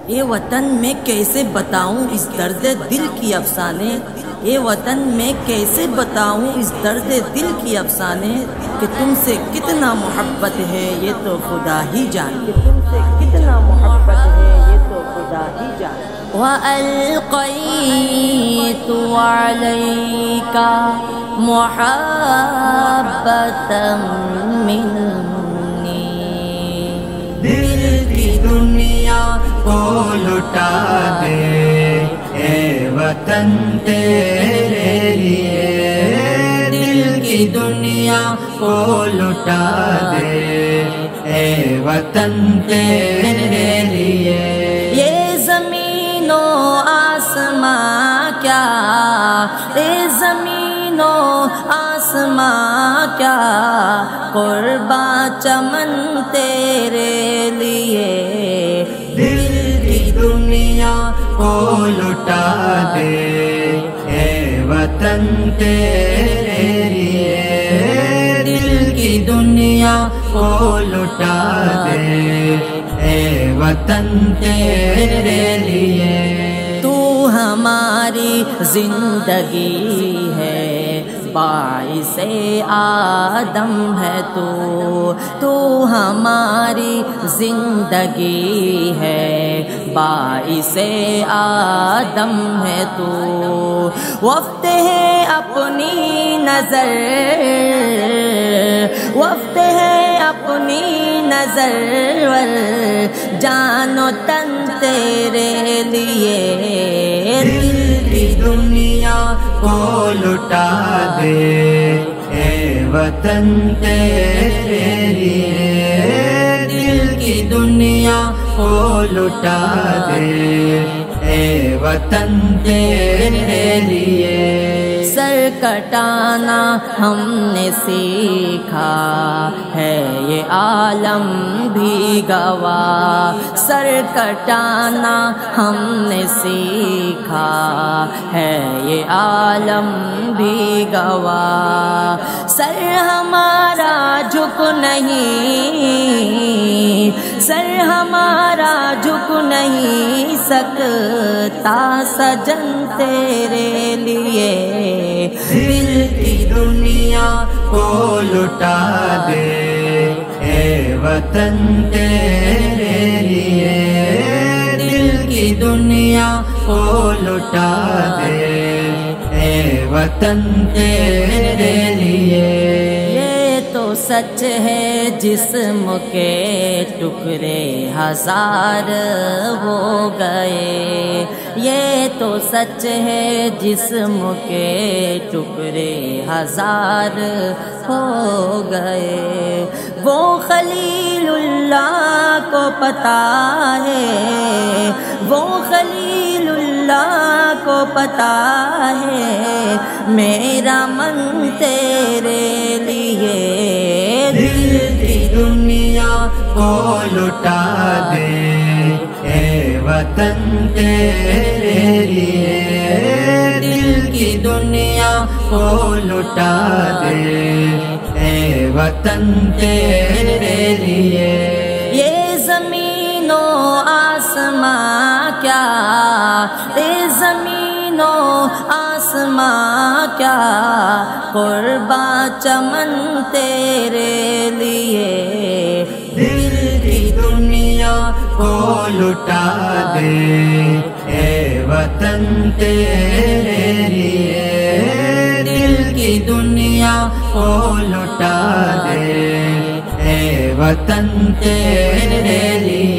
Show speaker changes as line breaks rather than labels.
اے وطن میں کیسے بتاؤں اس درد دل کی افسانے، اے وطن میں کیسے بتاؤں اس درد دل کی افسانے، کہ تم سے کتنا محبت ہے یہ تو خدا ہی جانے، کہ تم سے کتنا محبت ہے یہ تو خدا ہی جانے۔
وَأَلْقَيْتُ عَلَيْكَ مُحَبَّةً مِّنِّي،
دل کی دنیا کو لٹا دے اے وطن تیرے لیے، دل کی دنیا کو لٹا دے اے وطن تیرے لیے۔
یہ زمین و آسماں کیا، یہ زمین و آسماں کیا، قرباں چمن تیرے لیے۔
دل کی دنیا کو لٹا دے اے وطن تیرے لیے، دل کی دنیا کو لٹا دے اے وطن تیرے لیے۔
تو ہماری زندگی ہے، باعث آدم ہے تو ہماری زندگی ہے، باعث آدم ہے تو۔ وقت ہے اپنی نظر، وقت ہے اپنی نظر ور جان و تن تیرے لیے۔
دل کی دنیا کو لٹا دے اے وطن تیرے لیے، دل کی دنیا کو لٹا دے اے وطن تیرے لیے۔
سر کٹانا ہم نے سیکھا ہے، یہ عالم بھی گواہ، سر کٹانا ہم نے سیکھا ہے، یہ عالم بھی گواہ۔ سر ہمارا جھک نہیں، سر ہمارا جھک نہیں سکتا سجن تیرے لیے۔
دل کی دنیا کو لٹا دے اے وطن تیرے لیے، دل کی دنیا کو لٹا دے اے وطن تیرے لیے۔
یہ تو سچ ہے جسم کے ٹکڑے ہزار ہو گئے، یہ تو سچ ہے جسم کے ٹکڑے ہزار ہو گئے۔ وہ خلیل اللہ کو پتہ ہے، وہ خلیل اللہ کو پتہ ہے، میرا من تیرے لیے۔
دل کی دنیا کو لٹا دے اے وطن تیرے لیے، دل کی دنیا کو لٹا دے اے وطن تیرے لیے۔
یہ زمین و آسماں کیا، یہ زمین و آسماں کیا، قرباں چمن تیرے لیے۔
دل کی دنیا کو لٹا دے اے وطن تیرے لیے، دل کی دنیا کو لٹا دے اے وطن تیرے لیے۔